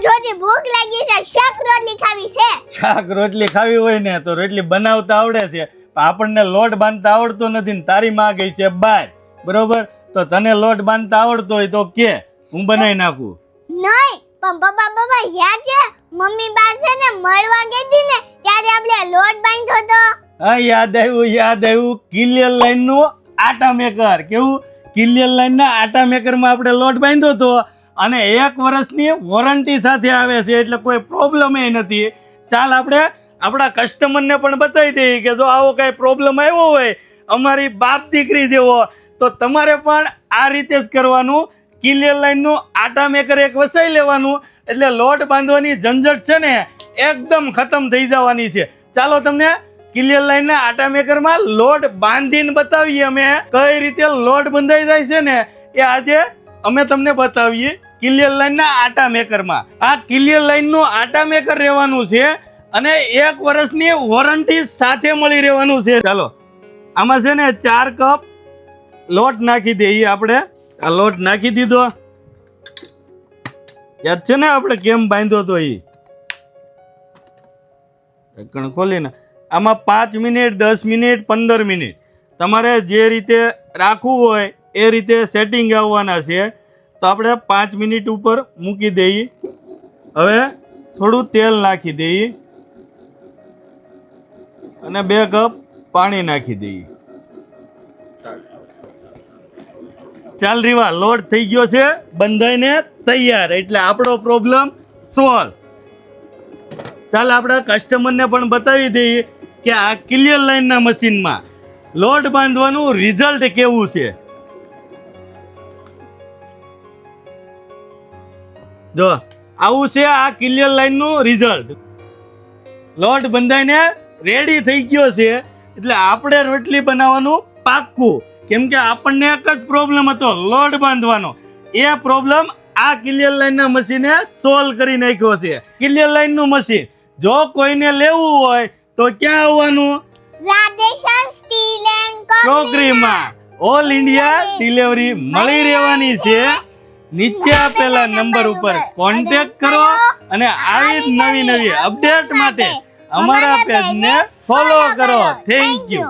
થોડી ભૂખ લાગી છે, શાક રોટલી ખાવી છે. શાક રોટલી ખાવી હોય ને તો રોટલી બનાવતા આવડે છે, પણ આપણને લોટ બાંધતા આવડતો નથી ને તારી માં ગઈ છે બહાર, બરોબર? તો તને લોટ બાંધતા આવડતો હોય તો કે હું બનાવી નાખું. નહીં પણ પપ્પા યાદ છે મમ્મી પાસે ને મળવા ગઈ હતી ને ત્યારે આપણે લોટ બાંધ્યો તો. હા યાદ આવ્યું. કિલિયર લાઈન નું આટા મેકર. કેવું? કિલિયર લાઈન ના આટા મેકર માં આપણે લોટ બાંધ્યો હતો અને 1 વર્ષની વોરંટી સાથે આવે છે, એટલે કોઈ પ્રોબ્લેમ નથી. ચાલ આપણે આપણા કસ્ટમરને પણ બતાવી દઈએ કે જો આવો કઈ પ્રોબ્લેમ આવ્યો હોય અમારી બાપ દીકરી જેવો, તો તમારે પણ આ રીતે જ કરવાનું. કિલિયર લાઈન નું આટા મેકર એક વસાઈ લેવાનું, એટલે લોટ બાંધવાની ઝંઝટ છે ને એકદમ ખતમ થઈ જવાની છે. ચાલો તમને કિલિયર લાઈન ના આટા મેકર માં લોટ બાંધીને બતાવીએ અમે કઈ રીતે લોટ બંધાઈ જાય છે ને, એ આજે અમે તમને બતાવીએ કિલિયર લાઈન ના આટા મેકર માં. આ કિલિયર લાઈન નું આટા મેકર રહેવાનું છે અને 1 વર્ષની વોરંટી સાથે મળી રહેવાનું છે. ચાલો આમાં છે ને 4 કપ લોટ નાખી દઈએ આપણે. આ લોટ નાખી દીધો. યાદ છે ને આપણે કેમ બાંધ્યો તો એ ઢક્કણ ખોલીને આમાં 5 મિનિટ 10 મિનિટ 15 મિનિટ તમારે જે રીતે રાખવું હોય એ રીતે સેટિંગ આવવાના છે. તો આપણે 5 મિનિટ ઉપર મૂકી દઈએ. હવે થોડું તેલ નાખી દઈએ અને 2 કપ પાણી નાખી દઈએ. ચાલ રીવા, લોટ થઈ ગયો છે બંધાઈને તૈયાર, એટલે આપણો પ્રોબ્લેમ સોલ્વ. ચાલ આપણા કસ્ટમરને પણ બતાવી દઈએ કે આ કિલિયર લાઈનના મશીનમાં લોટ બાંધવાનું રિઝલ્ટ કેવું છે. જો આવું છે આ કિલિયર લાઈનનું રિઝલ્ટ. લોટ બંધાઈને રેડી થઈ ગયો છે, એટલે આપણે રોટલી બનાવવાનું પાક્કું. કેમ કે આપણને એક જ પ્રોબ્લેમ હતો લોટ બાંધવાનો, એ પ્રોબ્લેમ આ કિલિયર લાઈનના મશીને સોલ્વ કરી નાખ્યો છે. કિલિયર લાઈનનું મશીન જો કોઈને લેવું હોય તો ક્યાં આવવાનું? રાધેશ્યામ સ્ટીલ એન્ડ ક્રોકરીમાં ઓલ ઇન્ડિયા ડિલિવરી મળી રહેવાની છે. નીચે આપેલા નંબર ઉપર કોન્ટેક્ટ કરો અને આવી જ નવી અપડેટ માટે અમારા પેજને ફોલો કરો. Thank you.